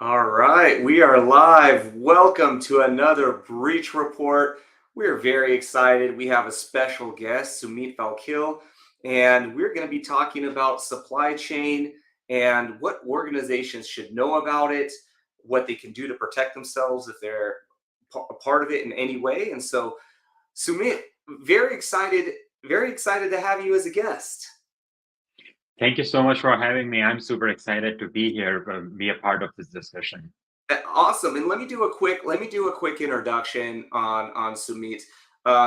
All right, we are live. Welcome to another Breach Report. We are very excited. We have a special guest, Sumit Vakil, and we're going to be talking about supply chain and what organizations should know about it, what they can do to protect themselves if they're a part of it in any way. And so, Sumit, very excited to have you as a guest. Thank you so much for having me. I'm super excited to be here, be a part of this discussion. Awesome. And let me do a quick introduction on Sumit.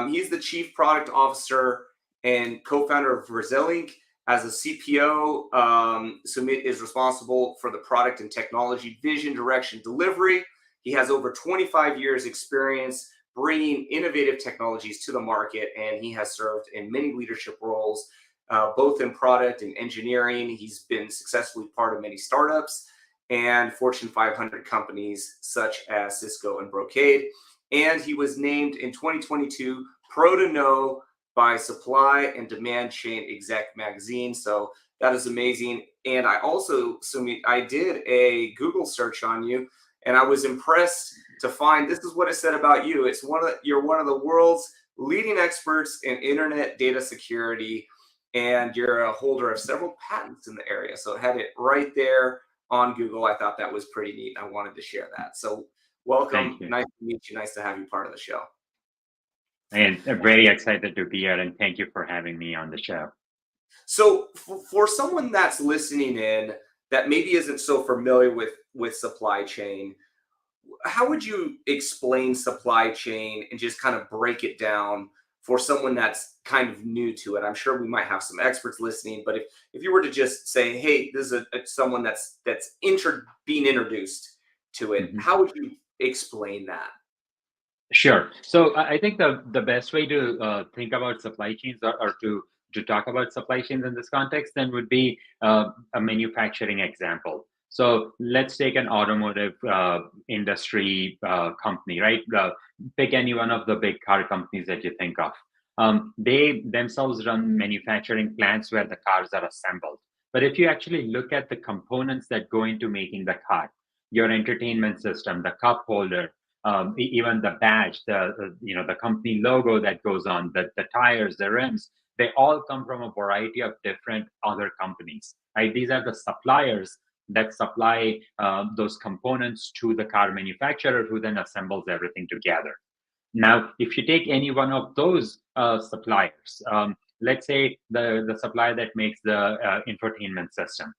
He's the chief product officer and co-founder of Resilinc. As a CPO, Sumit is responsible for the product and technology vision, direction, delivery. He has over 25 years experience bringing innovative technologies to the market, and he has served in many leadership roles, both in product and engineering. He's been successfully part of many startups and Fortune 500 companies such as Cisco and Brocade. And he was named in 2022 Pro to Know by Supply and Demand Chain Exec magazine. So that is amazing. And I also, Sumit, I did a Google search on you, and I was impressed to find this is what it said about you. You're one of the world's leading experts in internet data security, and you're a holder of several patents in the area. So it had it right there on Google. I thought that was pretty neat. I wanted to share that. So welcome. Thank you. Nice to meet you. Nice to have you part of the show. And I'm very excited to be here, and thank you for having me on the show. So for someone that's listening in that maybe isn't so familiar with supply chain, how would you explain supply chain and just kind of break it down for someone that's kind of new to it? I'm sure we might have some experts listening, but if you were to just say, hey, this is someone that's being introduced to it, Mhm. how would you explain that? Sure. So I think the best way to think about supply chains or to talk about supply chains in this context then would be a manufacturing example. So let's take an automotive industry company, right? Pick any one of the big car companies that you think of. They themselves run manufacturing plants where the cars are assembled. But if you actually look at the components that go into making the car, your entertainment system, the cup holder, even the badge, the company logo that goes on, the tires, the rims, they all come from a variety of different other companies, right? These are the suppliers that supply those components to the car manufacturer, who then assembles everything together. Now, if you take any one of those suppliers, let's say the supplier that makes the infotainment system,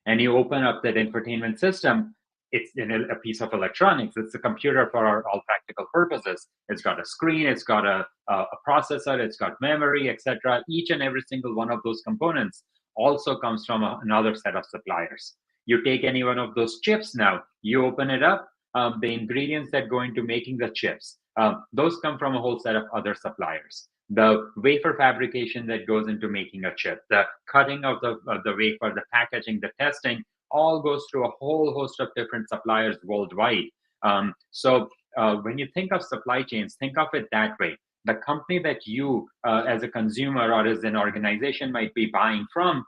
and you open up that infotainment system, it's in a piece of electronics. It's a computer for all practical purposes. It's got a screen, it's got a processor, it's got memory, etc. Each and every single one of those components also comes from another set of suppliers. You take any one of those chips now, you open it up, the ingredients that go into making the chips, those come from a whole set of other suppliers. The wafer fabrication that goes into making a chip, the cutting of the wafer, the packaging, the testing, all goes through a whole host of different suppliers worldwide. When you think of supply chains, think of it that way. The company that you, as a consumer or as an organization, might be buying from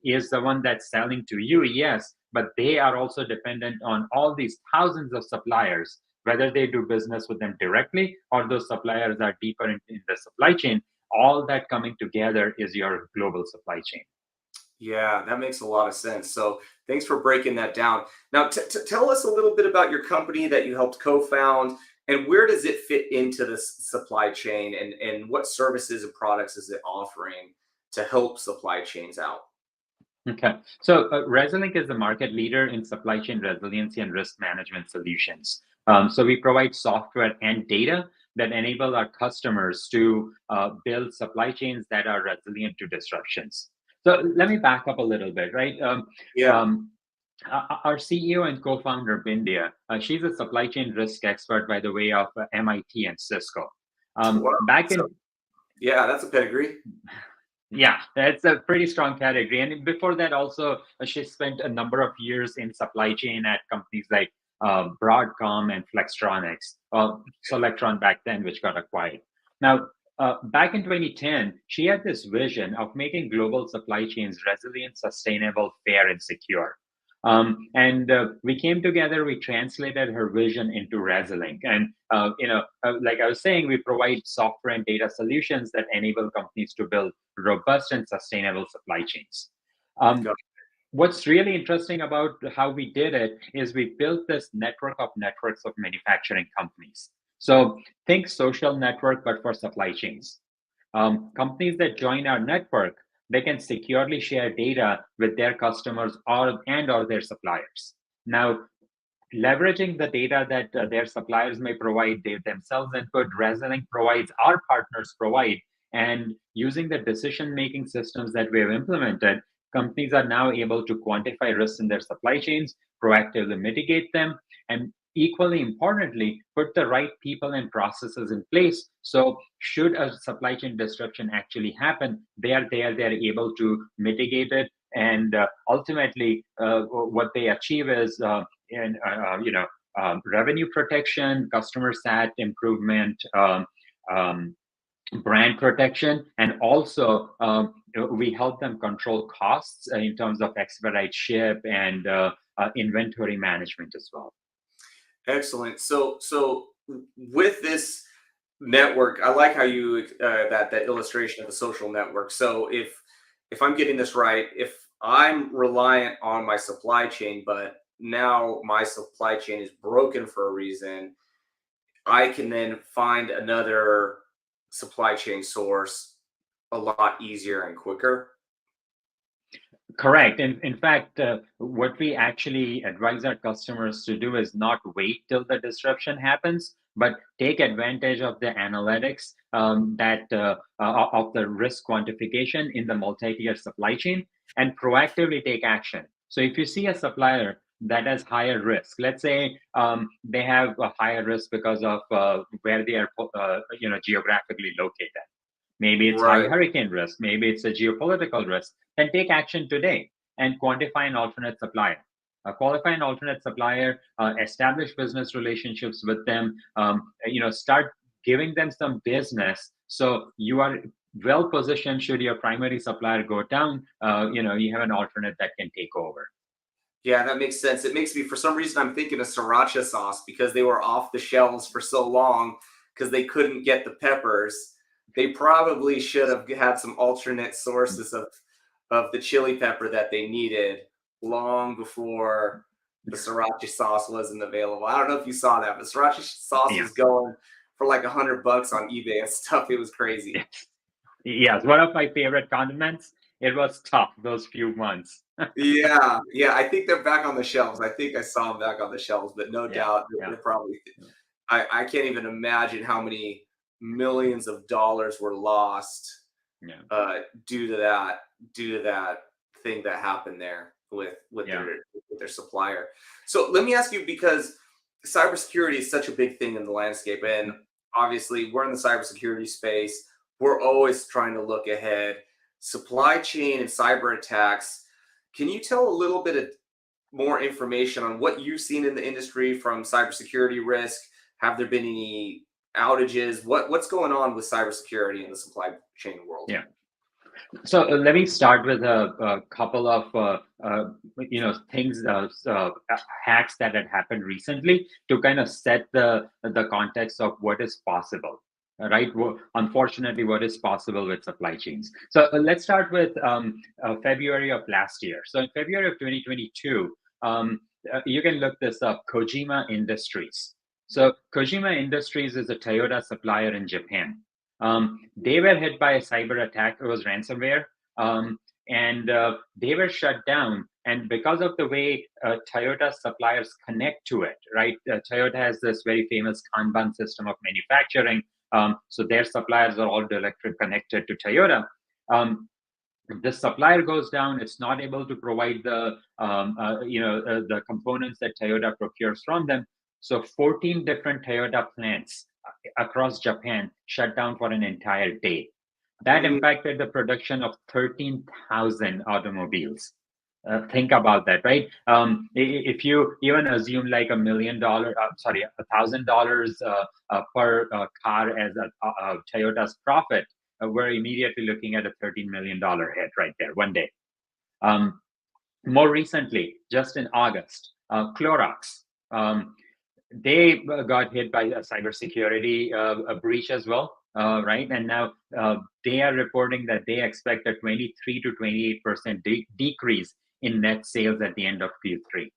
is the one that's selling to you, yes, but they are also dependent on all these thousands of suppliers, whether they do business with them directly or those suppliers are deeper in the supply chain. All that coming together is your global supply chain. Yeah, that makes a lot of sense. So thanks for breaking that down. Now, tell us a little bit about your company that you helped co-found, and where does it fit into the supply chain, and what services and products is it offering to help supply chains out? Okay. So Resilinc is the market leader in supply chain resiliency and risk management solutions. So we provide software and data that enable our customers to build supply chains that are resilient to disruptions. So let me back up a little bit, right? Yeah. Um, our CEO and co-founder, Bindia, she's a supply chain risk expert by the way of MIT and Cisco. Wow. Back So in yeah, that's a pedigree. Yeah, that's a pretty strong category. And before that, also, she spent a number of years in supply chain at companies like Broadcom and Flextronics, Solectron back then, which got acquired. Now, back in 2010, she had this vision of making global supply chains resilient, sustainable, fair, and secure. And we came together, we translated her vision into Resilinc. And, like I was saying, we provide software and data solutions that enable companies to build robust and sustainable supply chains. Go- What's really interesting about how we did it is we built this network of networks of manufacturing companies. So think social network, but for supply chains. Companies that join our network, they can securely share data with their customers or their suppliers. Now, leveraging the data that their suppliers may provide, they themselves input, Resilinc provides, our partners provide, and using the decision-making systems that we have implemented, companies are now able to quantify risks in their supply chains, proactively mitigate them, and equally importantly, put the right people and processes in place. So should a supply chain disruption actually happen, they are there, they're able to mitigate it. And ultimately, what they achieve is revenue protection, customer sat improvement, um, brand protection, and also we help them control costs in terms of expedite ship and inventory management as well. Excellent. So with this network, I like how you that illustration of the social network. So if I'm getting this right, if I'm reliant on my supply chain, but now my supply chain is broken for a reason, I can then find another supply chain source a lot easier and quicker. Correct. In fact, what we actually advise our customers to do is not wait till the disruption happens, but take advantage of the analytics of the risk quantification in the multi-tier supply chain and proactively take action. So if you see a supplier that has higher risk, let's say they have a higher risk because of where they are, geographically located. Maybe it's high Right. hurricane risk. Maybe it's a geopolitical risk. Then take action today and quantify an alternate supplier. Qualify an alternate supplier, establish business relationships with them, start giving them some business. So you are well positioned should your primary supplier go down, you have an alternate that can take over. Yeah, that makes sense. It makes me, for some reason, I'm thinking of sriracha sauce because they were off the shelves for so long because they couldn't get the peppers. They probably should have had some alternate sources of the chili pepper that they needed long before the sriracha sauce wasn't available. I don't know if you saw that, but sriracha sauce Yeah. was going for like $100 on eBay and stuff. It was crazy. Yes, one of my favorite condiments. It was tough those few months. Yeah, yeah. I think they're back on the shelves. I think I saw them back on the shelves, but no Yeah, doubt yeah, they're probably. I can't even imagine how many millions of dollars were lost yeah, due to that thing that happened there with yeah. their supplier. So let me ask you, because cybersecurity is such a big thing in the landscape, and obviously we're in the cybersecurity space. We're always trying to look ahead. Supply chain and cyber attacks. Can you tell a little bit of more information on what you've seen in the industry from cybersecurity risk? Have there been any outages? What's going on with cybersecurity in the supply chain world? Yeah. So let me start with a couple of things, hacks that had happened recently to kind of set the context of what is possible. Right. Unfortunately, what is possible with supply chains. So let's start with February of last year. So in February of 2022, you can look this up. Kojima Industries. So Kojima Industries is a Toyota supplier in Japan. They were hit by a cyber attack. It was ransomware, and they were shut down. And because of the way Toyota suppliers connect to it, right? Toyota has this very famous Kanban system of manufacturing. So their suppliers are all directly connected to Toyota. The supplier goes down, it's not able to provide the components that Toyota procures from them. So 14 different Toyota plants across Japan shut down for an entire day. That Mm, impacted the production of 13,000 automobiles. Think about that, right? If you even assume like $1,000, per car as a Toyota's profit, we're immediately looking at a $13 million hit right there one day. Um, More recently, just in August, Clorox, they got hit by a cybersecurity a breach as well, right? And now they are reporting that they expect a 23 to 28% decrease in net sales at the end of Q3.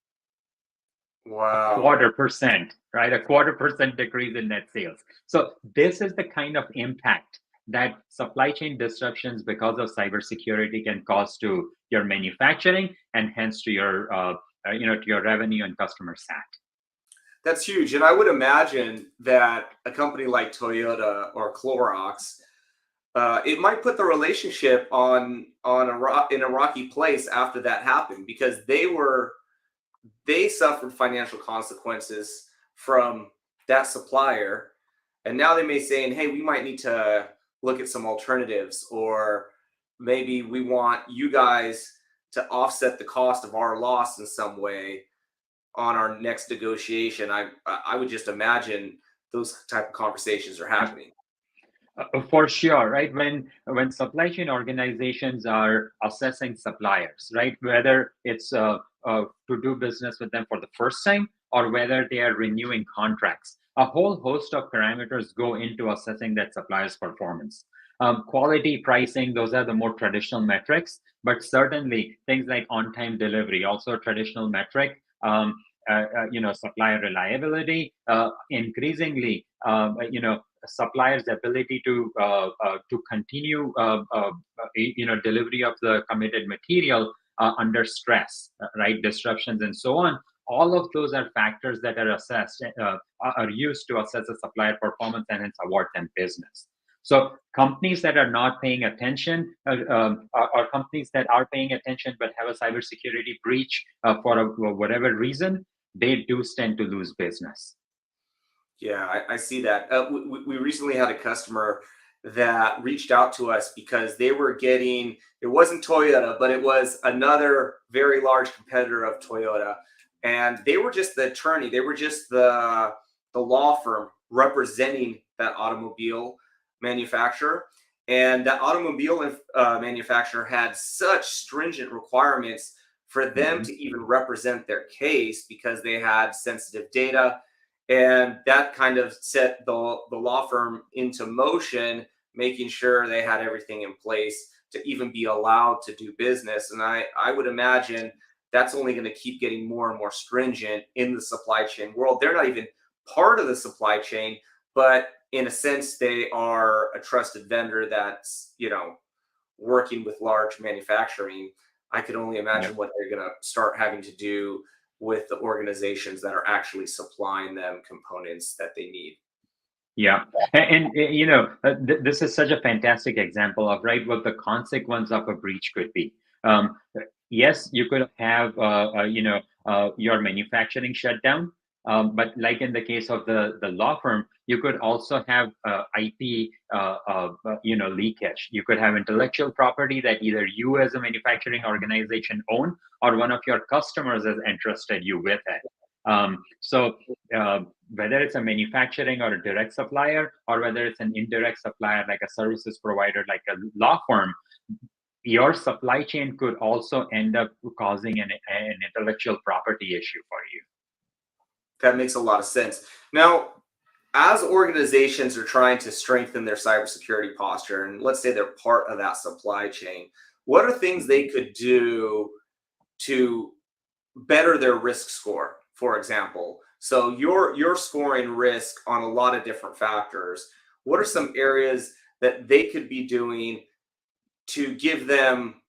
Wow. 1/4%, right? 1/4% decrease in net sales. So this is the kind of impact that supply chain disruptions because of cybersecurity can cause to your manufacturing and hence to your to your revenue and customer sat. That's huge. And I would imagine that a company like Toyota or Clorox, it might put the relationship in a rocky place after that happened, because they suffered financial consequences from that supplier, and now they may saying, hey, we might need to look at some alternatives, or maybe we want you guys to offset the cost of our loss in some way on our next negotiation. I would just imagine those type of conversations are happening. For sure, right? When supply chain organizations are assessing suppliers, right, whether it's to do business with them for the first time or whether they are renewing contracts, a whole host of parameters go into assessing that supplier's performance. Quality, pricing, those are the more traditional metrics, but certainly things like on-time delivery, also a traditional metric. Supplier reliability, increasingly, suppliers' ability to continue, delivery of the committed material under stress, right? Disruptions and so on. All of those are factors that are assessed, are used to assess a supplier performance and hence award them business. So companies that are not paying attention, or companies that are paying attention but have a cybersecurity breach for whatever reason, they do tend to lose business. Yeah, I see that. We recently had a customer that reached out to us because they were getting, it wasn't Toyota, but it was another very large competitor of Toyota. And they were just the attorney, they were just the law firm representing that automobile manufacturer. And that automobile manufacturer had such stringent requirements for them to even represent their case, because they had sensitive data. And that kind of set the law firm into motion, making sure they had everything in place to even be allowed to do business. And I would imagine that's only going to keep getting more and more stringent in the supply chain world. They're not even part of the supply chain, but in a sense, they are a trusted vendor that's, working with large manufacturing. I could only imagine what they're going to start having to do with the organizations that are actually supplying them components that they need. Yeah, and this is such a fantastic example of what the consequence of a breach could be. Yes, you could have your manufacturing shut down, but like in the case of the law firm, you could also have IP leakage. You could have intellectual property that either you as a manufacturing organization own or one of your customers has entrusted you with it. So whether it's a manufacturing or a direct supplier, or whether it's an indirect supplier like a services provider like a law firm, your supply chain could also end up causing an intellectual property issue for you. That makes a lot of sense. Now, as organizations are trying to strengthen their cybersecurity posture, and let's say they're part of that supply chain, what are things they could do to better their risk score, for example? So you're scoring risk on a lot of different factors. What are some areas that they could be doing to give them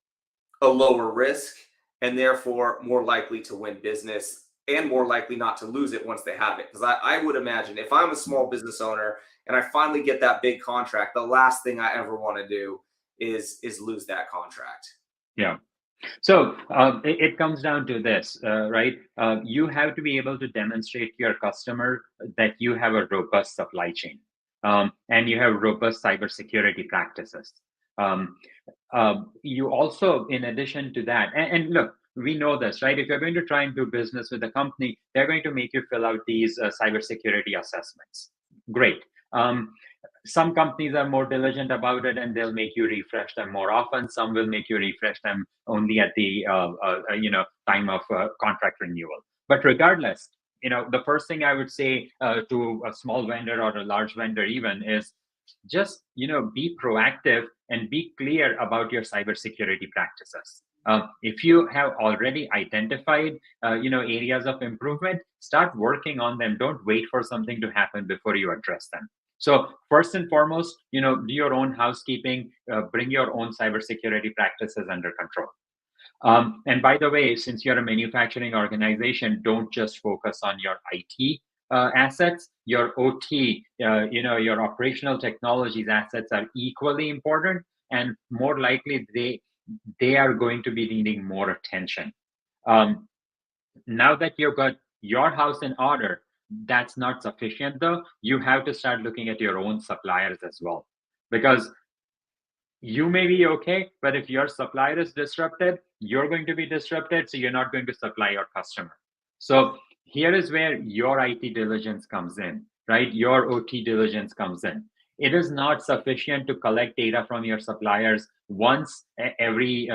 a lower risk and therefore more likely to win business and more likely not to lose it once they have it? Because I would imagine if I'm a small business owner and I finally get that big contract, the last thing I ever want to do is lose that contract. Yeah. So it comes down to this, right? You have to be able to demonstrate to your customer that you have a robust supply chain, and you have robust cybersecurity practices. You also, in addition to that, and look, we know this, right? If you're going to try and do business with a company, they're going to make you fill out these cybersecurity assessments. Great. Some companies are more diligent about it and they'll make you refresh them more often. Some will make you refresh them only at the time of contract renewal. But regardless, the first thing I would say to a small vendor or a large vendor even is just be proactive and be clear about your cybersecurity practices. If you have already identified areas of improvement, start working on them. Don't wait for something to happen before you address them. So first and foremost, do your own housekeeping, bring your own cybersecurity practices under control. And by the way, since you're a manufacturing organization, don't just focus on your IT assets. Your OT, your operational technologies assets are equally important, and more likely they are going to be needing more attention. Now that you've got your house in order, that's not sufficient though. You have to start looking at your own suppliers as well, because you may be okay, but if your supplier is disrupted, you're going to be disrupted, so you're not going to supply your customer. So here is where your IT diligence comes in, right? Your OT diligence comes in. It is not sufficient to collect data from your suppliers once every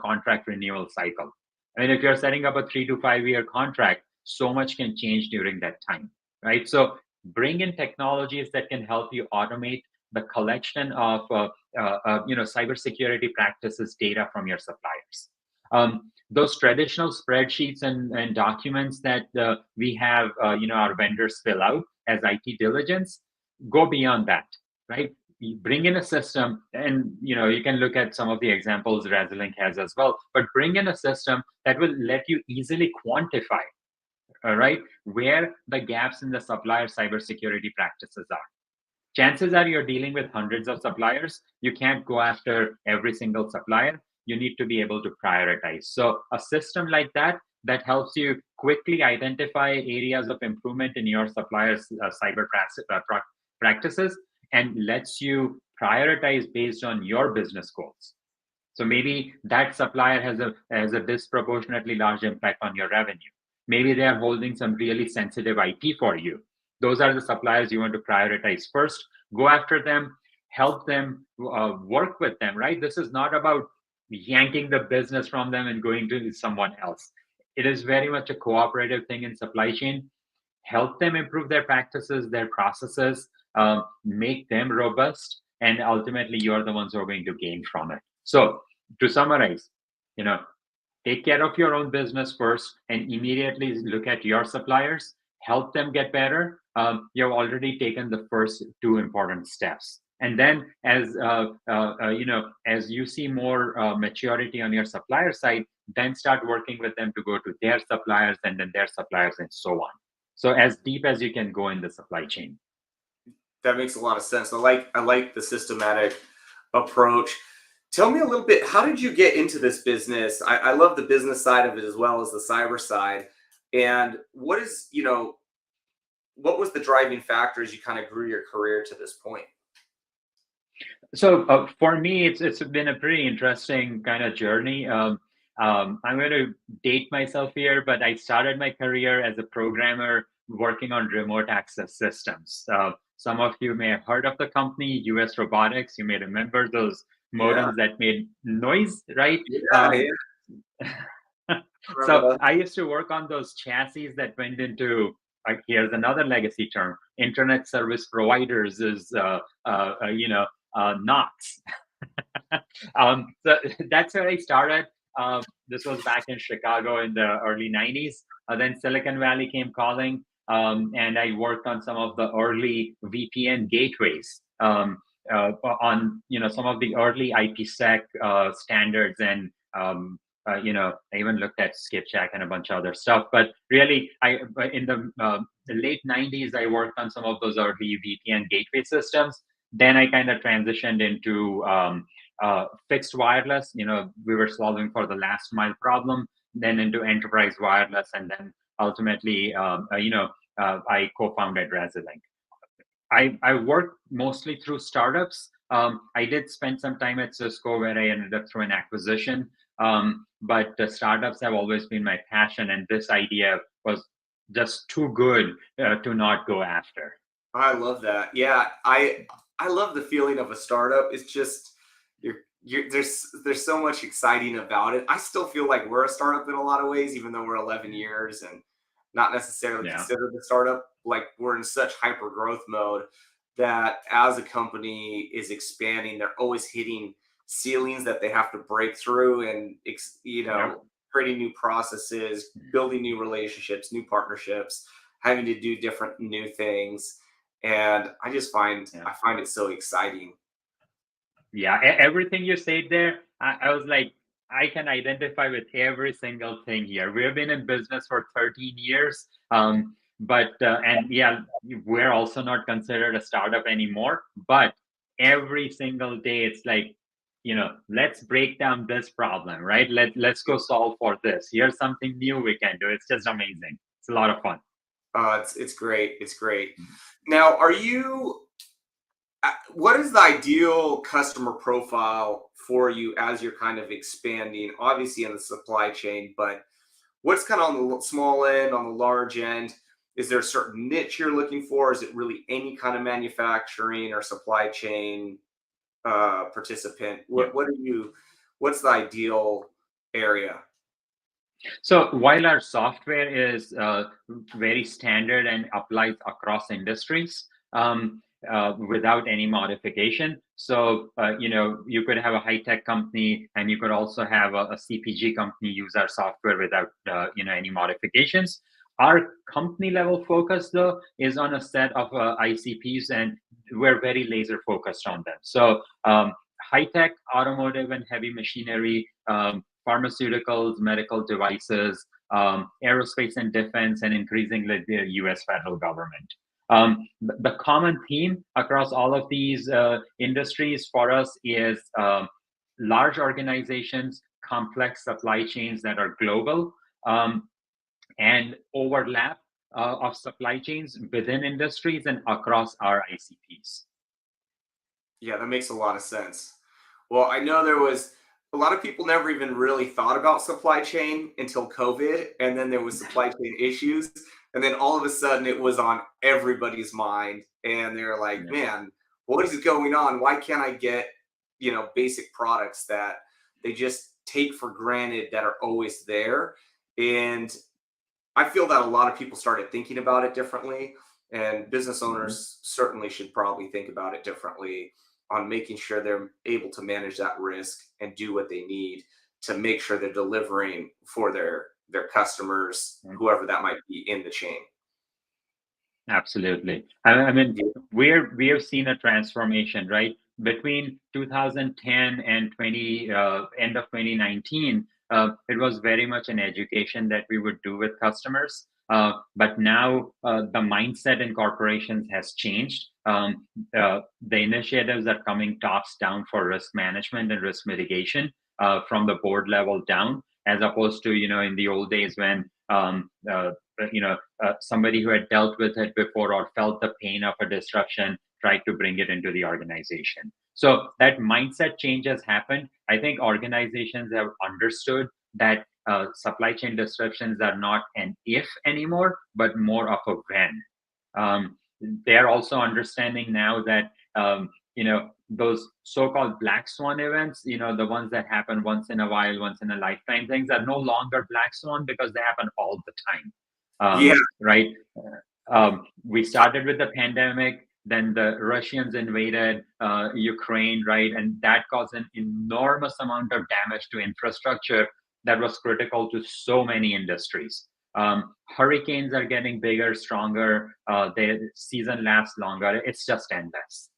contract renewal cycle. I mean, if you're setting up a 3 to 5 year contract, so much can change during that time, right? So bring in technologies that can help you automate the collection of cybersecurity practices data from your suppliers. Those traditional spreadsheets and documents that we have our vendors fill out as IT diligence, go beyond that, right? You bring in a system, and you can look at some of the examples Resilinc has as well, but bring in a system that will let you easily quantify, all right, where the gaps in the supplier cybersecurity practices are. Chances are you're dealing with hundreds of suppliers. You can't go after every single supplier. You need to be able to prioritize. So a system like that helps you quickly identify areas of improvement in your suppliers' cyber practices and lets you prioritize based on your business goals. So maybe that supplier has a disproportionately large impact on your revenue. Maybe they are holding some really sensitive IP for you. Those are the suppliers you want to prioritize first. Go after them, help them, work with them, right? This is not about yanking the business from them and going to someone else. It is very much a cooperative thing in supply chain. Help them improve their practices, their processes, make them robust, and ultimately you're the ones who are going to gain from it. So to summarize, take care of your own business first and immediately look at your suppliers, help them get better. You've already taken the first two important steps. And then as you see more maturity on your supplier side, then start working with them to go to their suppliers and then their suppliers and so on. So as deep as you can go in the supply chain. That makes a lot of sense. I like the systematic approach. Tell me a little bit, how did you get into this business? I love the business side of it as well as the cyber side. And what was the driving factor as you kind of grew your career to this point? So for me, it's been a pretty interesting kind of journey. I'm going to date myself here, but I started my career as a programmer working on remote access systems. Some of you may have heard of the company, US Robotics. You may remember those modems that made noise, right? So I used to work on those chassis that went into, here's another legacy term, internet service providers is, NOTs. So that's where I started. This was back in Chicago in the early 90s. Then Silicon Valley came calling, and I worked on some of the early VPN gateways, on some of the early IPsec standards, and I even looked at Skipjack and a bunch of other stuff. But really, in the late 90s, I worked on some of those early VPN gateway systems. Then I kind of transitioned into fixed wireless. We were solving for the last mile problem, then into enterprise wireless, and then ultimately, I co-founded Resilinc. I worked mostly through startups. I did spend some time at Cisco where I ended up through an acquisition. But the startups have always been my passion, and this idea was just too good to not go after. I love that. Yeah, I I love the feeling of a startup. It's just there's so much exciting about it. I still feel like we're a startup in a lot of ways, even though we're 11 years and not necessarily Yeah. considered a startup. Like we're in such hyper growth mode that as a company is expanding, they're always hitting ceilings that they have to break through, and Yep. creating new processes, building new relationships, new partnerships, having to do different new things. And Yeah. I find it so exciting. Yeah, everything you said there, I was like, I can identify with every single thing here. We've been in business for 13 years, and yeah, we're also not considered a startup anymore. But every single day, it's like, let's break down this problem, right? Let's go solve for this. Here's something new we can do. It's just amazing. It's a lot of fun. It's great. It's great. Now, what is the ideal customer profile for you as you're kind of expanding, obviously in the supply chain, but what's kind of on the small end, on the large end? Is there a certain niche you're looking for? Is it really any kind of manufacturing or supply chain participant? Yeah. What's the ideal area? So while our software is very standard and applies across industries without any modification, so you could have a high tech company and you could also have a CPG company use our software without any modifications. Our company level focus though is on a set of ICPs, and we're very laser focused on them. So high tech, automotive, and heavy machinery. Pharmaceuticals, medical devices, aerospace and defense, and increasingly the US federal government. The common theme across all of these industries for us is large organizations, complex supply chains that are global, and overlap of supply chains within industries and across our ICPs. Yeah, that makes a lot of sense. Well, I know there was a lot of people never even really thought about supply chain until COVID, and then there was supply chain issues, and then all of a sudden it was on everybody's mind, and they're like, Yeah. "Man, what is going on? Why can't I get, basic products that they just take for granted that are always there?" And I feel that a lot of people started thinking about it differently, and business Mhm. owners certainly should probably think about it differently on making sure they're able to manage that risk and do what they need to make sure they're delivering for their customers, whoever that might be in the chain. Absolutely. I mean, Yeah, we have seen a transformation, right? Between 2010 and end of 2019, it was very much an education that we would do with customers. But now the mindset in corporations has changed. The initiatives are coming tops down for risk management and risk mitigation from the board level down, as opposed to in the old days when somebody who had dealt with it before or felt the pain of a disruption tried to bring it into the organization. So that mindset change has happened. I think organizations have understood that supply chain disruptions are not an if anymore, but more of a when. They're also understanding now that those so-called black swan events, the ones that happen once in a while, once in a lifetime, things are no longer black swan because they happen all the time. yeah, Right? We started with the pandemic, then the Russians invaded Ukraine, right? And that caused an enormous amount of damage to infrastructure that was critical to so many industries. Hurricanes are getting bigger, stronger. The season lasts longer. It's just endless.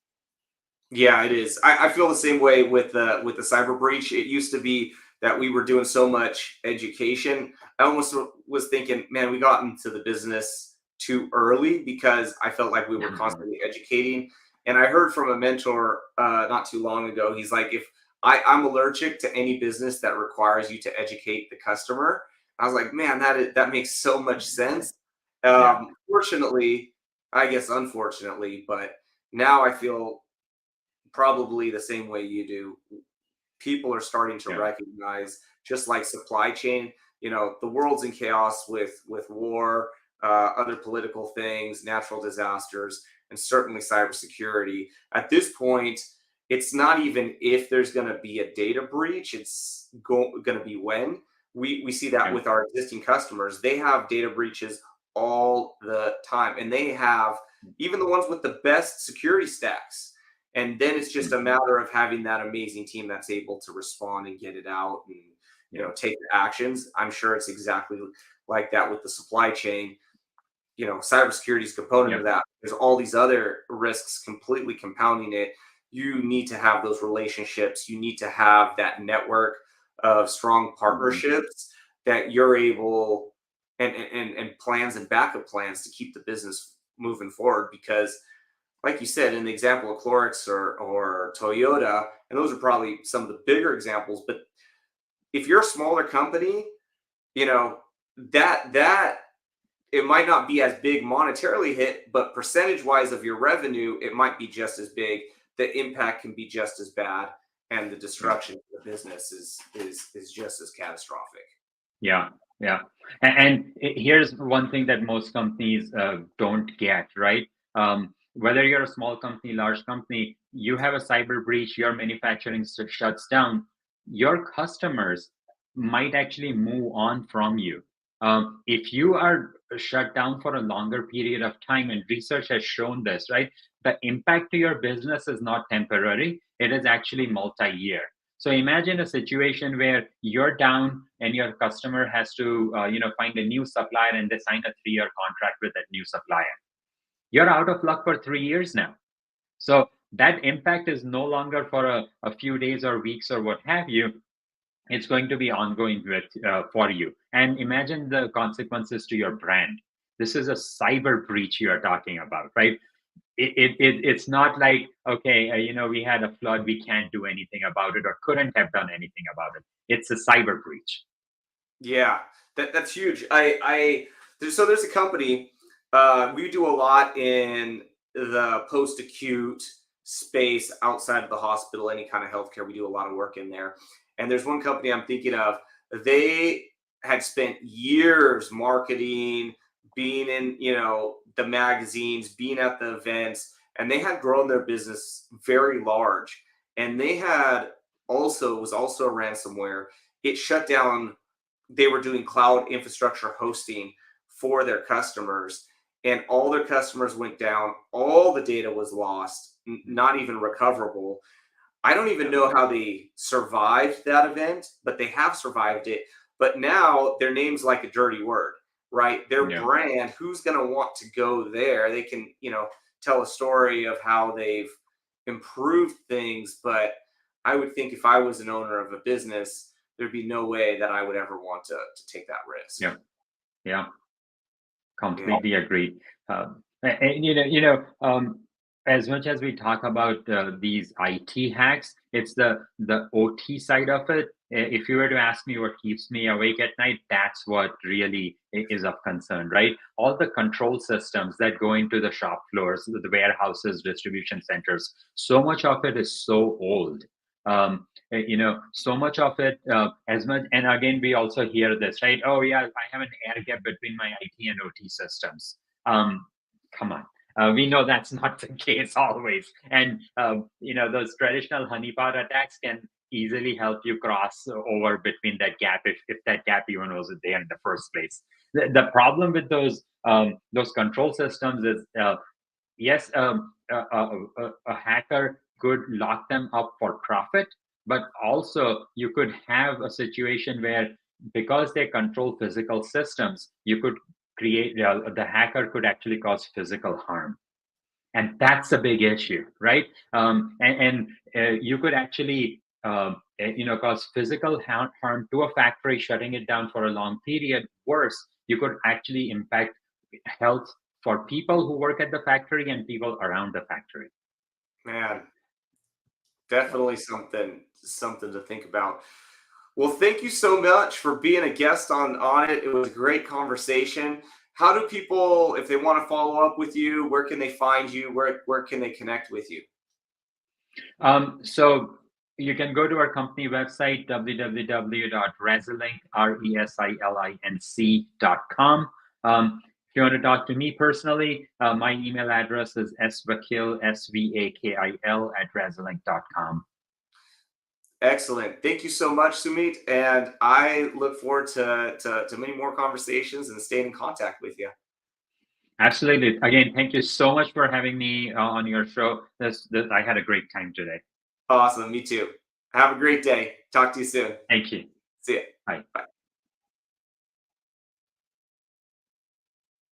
yeah, it is. I feel the same way with the cyber breach. It used to be that we were doing so much education. I almost was thinking, man, we got into the business too early because I felt like we were constantly educating. And I heard from a mentor not too long ago. He's like, if I'm allergic to any business that requires you to educate the customer. I was like, man, that makes so much sense. Yeah, Fortunately, I guess unfortunately, but now I feel probably the same way you do. People are starting to yeah, recognize, just like supply chain, the world's in chaos with war, other political things, natural disasters, and certainly cybersecurity. At this point, it's not even if there's going to be a data breach, it's going to be when. We see that Yeah. with our existing customers. They have data breaches all the time, and they have even the ones with the best security stacks. And then it's just a matter of having that amazing team that's able to respond and get it out and take the actions. I'm sure it's exactly like that with the supply chain. Cybersecurity is a component of that. There's all these other risks completely compounding it. You need to have those relationships. You need to have that network of strong partnerships that you're able and plans and backup plans to keep the business moving forward. Because like you said, in the example of Clorox or Toyota, and those are probably some of the bigger examples, but if you're a smaller company, that it might not be as big monetarily hit, but percentage wise of your revenue, it might be just as big. The impact can be just as bad, and the destruction of the business is just as catastrophic. Yeah. And here's one thing that most companies don't get, right? Whether you're a small company, large company, you have a cyber breach, your manufacturing shuts down, your customers might actually move on from you. If you are shut down for a longer period of time, and research has shown this, right? The impact to your business is not temporary, it is actually multi-year. So imagine a situation where you're down and your customer has to find a new supplier, and they sign a 3-year contract with that new supplier. You're out of luck for 3 years now. So that impact is no longer for a few days or weeks or what have you. It's going to be ongoing for you. And imagine the consequences to your brand. This is a cyber breach you are talking about, right? It's not like, okay, we had a flood, we can't do anything about it or couldn't have done anything about it. It's a cyber breach. Yeah, that's huge. So there's a company, we do a lot in the post-acute space outside of the hospital, any kind of healthcare. We do a lot of work in there. And there's one company I'm thinking of. They had spent years marketing, being in, the magazines, being at the events, and they had grown their business very large. And they had was also a ransomware. It shut down. They were doing cloud infrastructure hosting for their customers, and all their customers went down. All the data was lost, not even recoverable. I don't even know how they survived that event, but they have survived it. But now their name's like a dirty word, right? Their brand, who's going to want to go there? They can, tell a story of how they've improved things. But I would think if I was an owner of a business, there'd be no way that I would ever want to take that risk. Yeah. Completely agreed. As much as we talk about these IT hacks, it's the OT side of it. If you were to ask me what keeps me awake at night, that's what really is of concern, right? All the control systems that go into the shop floors, the warehouses, distribution centers, so much of it is so old. So much of it, as much, and again, we also hear this, right? Oh yeah, I have an air gap between my IT and OT systems. Come on. We know that's not the case always. And, those traditional honeypot attacks can easily help you cross over between that gap if that gap even was there in the first place. The problem with those control systems is, yes, a hacker could lock them up for profit, but also you could have a situation where, because they control physical systems, you could create the hacker could actually cause physical harm, and that's a big issue, right? And you could actually cause physical harm to a factory, shutting it down for a long period. Worse, you could actually impact health for people who work at the factory and people around the factory. Man, definitely something to think about. Well, thank you so much for being a guest on it. It was a great conversation. How do people, if they want to follow up with you, where can they find you? Where can they connect with you? So you can go to our company website, www.resilinc.com. If you want to talk to me personally, my email address is svakil, svakil @resilinc.com. Excellent. Thank you so much, Sumit. And I look forward to many more conversations and staying in contact with you. Absolutely. Again, thank you so much for having me on your show. I had a great time today. Awesome. Me too. Have a great day. Talk to you soon. Thank you. See ya. Bye. Bye.